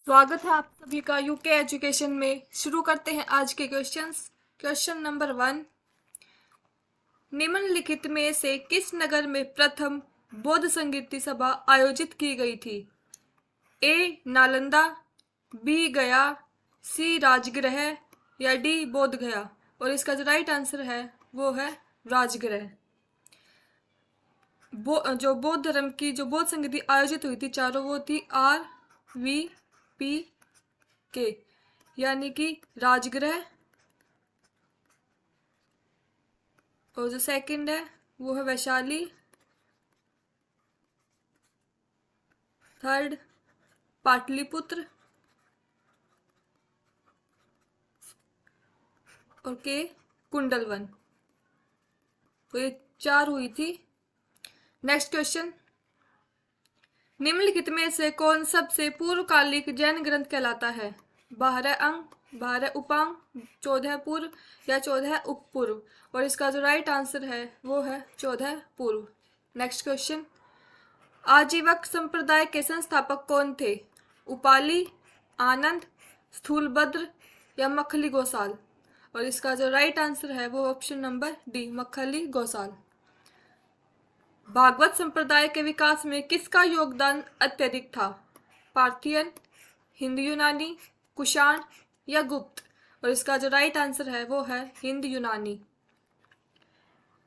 स्वागत है आप सभी का यूके एजुकेशन में। शुरू करते हैं आज के क्वेश्चंस। क्वेश्चन नंबर 1, निम्नलिखित में से किस नगर में प्रथम बौद्ध संगीत सभा आयोजित की गई थी? ए नालंदा, बी गया, सी राजगृह या डी बोध गया। और इसका जो राइट आंसर है वो है राजगृह। जो बौद्ध धर्म की जो बौद्ध संगीत आयोजित हुई थी चारों, वो थी RVPK, यानी कि राजगृह। और जो सेकंड है वो है वैशाली। थर्ड पाटलिपुत्र। और के कुंडलवन। तो ये 4 हुई थी। नेक्स्ट क्वेश्चन, निम्नलिखित में से कौन सबसे पूर्वकालिक जैन ग्रंथ कहलाता है? 12 अंग, 12 उपांग, 14 पूर्व या 14 उपपूर्व। और इसका जो राइट आंसर है वो है 14 पूर्व। नेक्स्ट क्वेश्चन, आजीवक संप्रदाय के संस्थापक कौन थे? उपाली, आनंद, स्थूलभद्र या मखली गोसाल। और इसका जो राइट आंसर है वो option number D, Makkhali Gosala. Bhagavata संप्रदाय के विकास में किसका योगदान अत्यधिक था? पार्थियन, हिंद यूनानी, कुषाण या गुप्त। और इसका जो राइट आंसर है वो है हिंद यूनानी।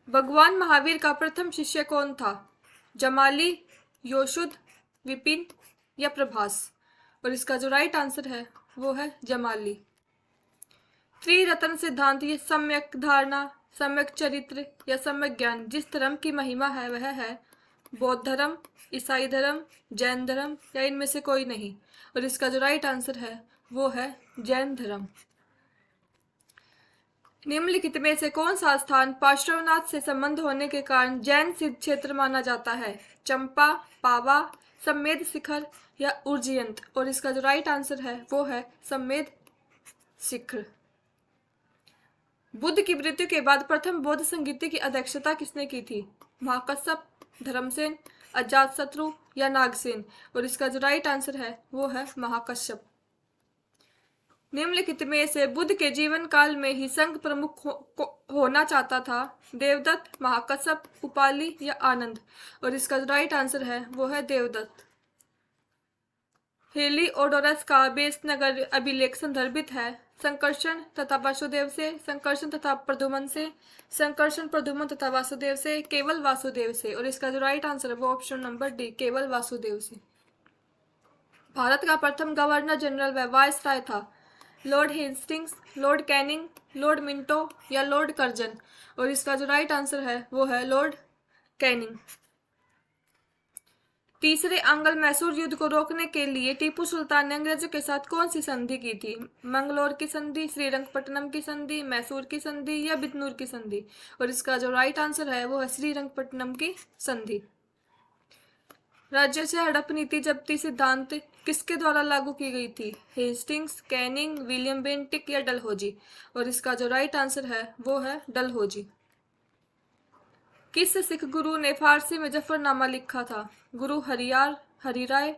भगवान महावीर का प्रथम शिष्य कौन था? जमाली, योशुद्ध, विपिन या प्रभास। और इसका जो राइट आंसर है वो है जमाली। त्रिरत्न सिद्धांत ये सम्यक धारणा, सम्यक चरित्र या सम्यक ज्ञान जिस धर्म की महिमा है वह है बौद्ध धर्म, ईसाई धर्म, जैन धर्म या इनमें से कोई नहीं। और इसका जो राइट आंसर है वो है जैन धर्म। निम्नलिखित में से कौन सा स्थान पार्श्वनाथ से संबंध होने के कारण जैन सिद्ध क्षेत्र माना जाता है? चंपा, पावा, सम्मेद शिखर या उज्जयंत। और इसका जो राइट आंसर है वो है सम्मेद शिखर। बुद्ध की मृत्यु के बाद प्रथम बौद्ध संगीति की अध्यक्षता किसने की थी? महाकश्यप, धर्मसेन, अजातशत्रु या नागसेन। और इसका जो राइट आंसर है वो है महाकश्यप। निम्नलिखित में से बुद्ध के जीवन काल में ही संघ प्रमुख होना चाहता था? देवदत्त, महाकश्यप, उपाली या आनंद। और इसका जो राइट आंसर है वो है देवदत्त। हेलिओडोरस का बेस नगर अभिलेख संदर्भित है संकर्षण तथा वासुदेव से, संकर्षण तथा प्रद्युमन से, संकर्षण प्रद्युमन तथा वासुदेव से, केवल वासुदेव से। और इसका जो राइट आंसर है वो ऑप्शन नंबर डी, केवल वासुदेव से। भारत का प्रथम गवर्नर जनरल व वायसराय था? Lord Hastings, Lord Canning, Lord Minto या लॉर्ड कर्जन। और इसका जो राइट आंसर है वो है लॉर्ड कैनिंग। तीसरे आंग्ल मैसूर युद्ध को रोकने के लिए टीपू सुल्तान ने अंग्रेजों के साथ कौन सी संधि की थी? मंगलोर की संधि, श्रीरंगपट्टनम की संधि, मैसूर की संधि या बिदनूर की संधि। और इसका जो राइट आंसर है वो है श्रीरंगपट्टनम की संधि। राज्य से हड़प नीति जब्ती सिद्धांत किसके द्वारा लागू की गई थी? हेस्टिंग्स, कैनिंग, विलियम बेंटिक या डलहौजी। और इसका जो राइट आंसर है वो है डलहौजी। किस सिख गुरु ने फारसी में जफरनामा लिखा था? गुरु हरियार, हरिराय,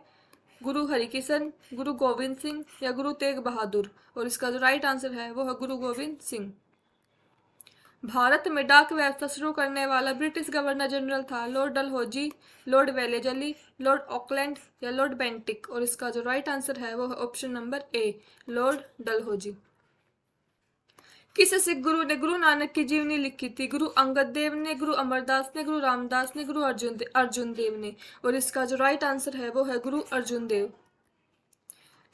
गुरु हरिकिशन, गुरु गोविंद सिंह या गुरु तेग बहादुर। और इसका जो राइट आंसर है वो है गुरु गोविंद सिंह। भारत में डाक व्यवस्था शुरू करने वाला ब्रिटिश गवर्नर जनरल था? Lord Dalhousie, Lord Wellesley, Lord Auckland या लॉर्ड बेंटिक। और इसका जो राइट आंसर है वो है option number A, Lord Dalhousie. किस सिख गुरु ने गुरु नानक की जीवनी लिखी थी? गुरु अंगद देव ने, गुरु अमरदास ने, गुरु रामदास ने, गुरु अर्जुन देव ने। और इसका जो राइट आंसर है वो है गुरु अर्जुन देव।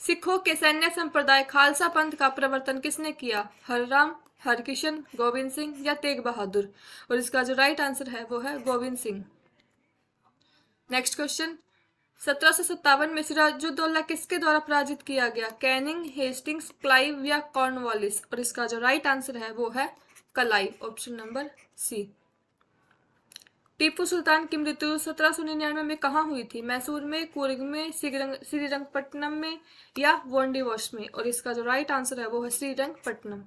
सिखों के सैन्य संप्रदाय खालसा पंथ का प्रवर्तन किसने किया? हरराम, हरकिशन, गोविंद सिंह या तेग बहादुर। और इसका जो राइट आंसर है वो है गोविंद सिंह। नेक्स्ट क्वेश्चन, 1757 में सिराजुद्दौला किसके द्वारा पराजित किया गया? कैनिंग, हेस्टिंग्स, क्लाइव या कॉर्नवालिस। और इसका जो राइट आंसर है वो है Clive, option number C. Tipu Sultan की मृत्यु 1799 में कहाँ हुई थी? मैसूर में, कूर्ग में, श्रीरंगपट्टनम में या वोंडीवोस में। और इसका जो राइट आंसर है वो है श्रीरंगपट्टनम।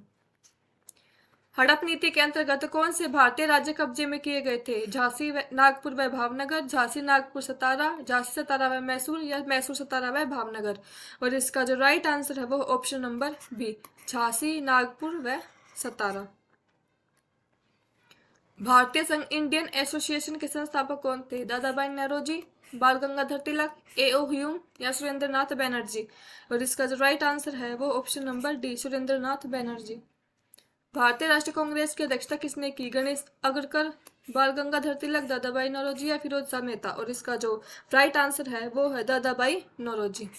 हड़प नीति के अंतर्गत कौन से भारतीय राज्य कब्जे में किए गए थे? झांसी नागपुर व भावनगर, झांसी नागपुर सतारा, झांसी सतारा व मैसूर या मैसूर सतारा व भावनगर। और इसका जो राइट आंसर है वो option number B, Jhansi Nagpur व सतारा। भारतीय संघ इंडियन एसोसिएशन के संस्थापक कौन थे? दादा भाई नौरोजी, बाल गंगाधर तिलक, ए.ओ. ह्यूम या सुरेंद्र नाथ बनर्जी। और इसका जो राइट आंसर है वो ऑप्शन नंबर डी, सुरेंद्र नाथ बनर्जी। भारतीय राष्ट्रीय कांग्रेस की अध्यक्षता किसने की? गणेश अगरकर, बाल गंगाधर तिलक, दादा भाई नौरोजी या फिरोज शाह मेहता। और इसका जो राइट आंसर है वो है दादा भाई नौरोजी।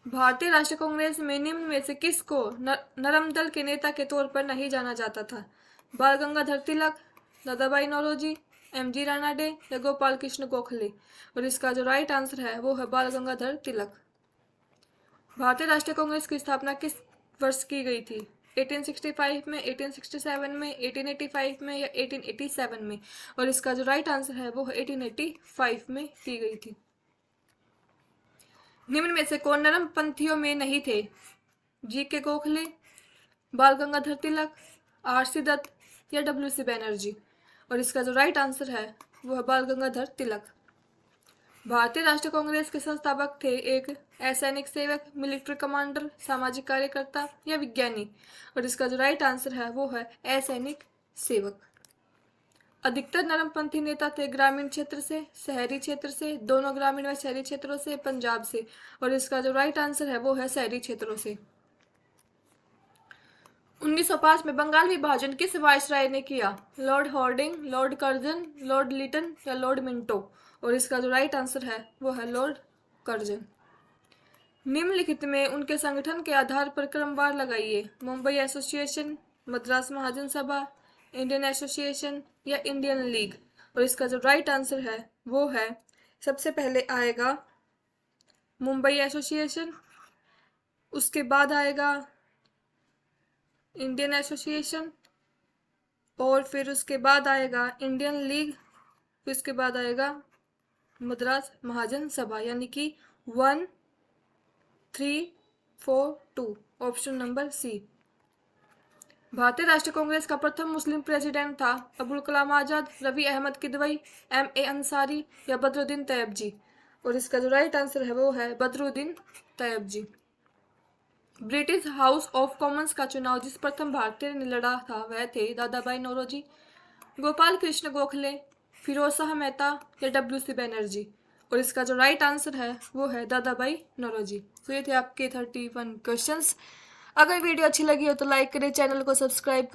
भारतीय राष्ट्रीय कांग्रेस में निम्न में से किसको नरम दल के नेता के तौर पर नहीं जाना जाता था? बाल गंगाधर तिलक, दादा भाई नौरोजी, एम.जी. रानाडे या गोपाल कृष्ण गोखले। और इसका जो राइट आंसर है वो है बाल गंगाधर तिलक। भारतीय राष्ट्रीय कांग्रेस की स्थापना किस वर्ष की गई थी? 1865 में, 1867 में, 1885 में या 1887 में। और इसका जो राइट आंसर है वो है 1885 में की गई थी। निम्न में से कौन नरम पंथियों में नहीं थे? जी.के. गोखले, बाल गंगाधर तिलक, आर.सी. दत्त या डब्ल्यू.सी. बनर्जी। और इसका जो राइट आंसर है वो है बाल गंगाधर तिलक। भारतीय राष्ट्रीय कांग्रेस के संस्थापक थे? एक असैनिक सेवक, मिलिट्री कमांडर, सामाजिक कार्यकर्ता या विज्ञानी। और इसका जो राइट आंसर है वो है असैनिक सेवक। अधिकतर नरमपंथी नेता थे ग्रामीण क्षेत्र से, शहरी क्षेत्र से, दोनों ग्रामीण व शहरी क्षेत्रों से, पंजाब से। और इसका जो राइट आंसर है वो है शहरी क्षेत्रों से। 1905 में बंगाल विभाजन किस वायसराय ने किया? Lord Hardinge, lord Curzon, lord Lytton या लॉर्ड मिंटो। और इसका जो राइट आंसर है वो है लॉर्ड कर्जन। निम्नलिखित में उनके संगठन के आधार पर क्रमवार लगाइए। मुंबई एसोसिएशन, मद्रास महाजन सभा, इंडियन एसोसिएशन या इंडियन लीग। और इसका जो राइट आंसर है वो है, सबसे पहले आएगा मुंबई एसोसिएशन, उसके बाद आएगा इंडियन एसोसिएशन, और फिर उसके बाद आएगा इंडियन लीग, फिर उसके बाद आएगा मद्रास महाजन सभा। यानी कि 1, 3, 4, 2, ऑप्शन नंबर सी। भारतीय राष्ट्रीय कांग्रेस का प्रथम मुस्लिम प्रेसिडेंट था? अबुल कलाम आजाद, रवि अहमद किदवई, M.A. अंसारी या बदरुद्दीन तैयब जी। और इसका जो राइट आंसर है वो है बदरुद्दीन तैयब जी। ब्रिटिश हाउस ऑफ कॉमन्स का चुनाव जिस प्रथम भारतीय ने लड़ा था वह थे? दादा भाई नौरोजी, गोपाल कृष्ण गोखले, फिरोज शाह मेहता या डब्ल्यू.सी. बनर्जी। और इसका जो राइट आंसर है वो है दादा भाई नौरोजी। तो ये थे आपके 31 क्वेश्चंस। अगर वीडियो अच्छी लगी हो तो लाइक करें, चैनल को सब्सक्राइब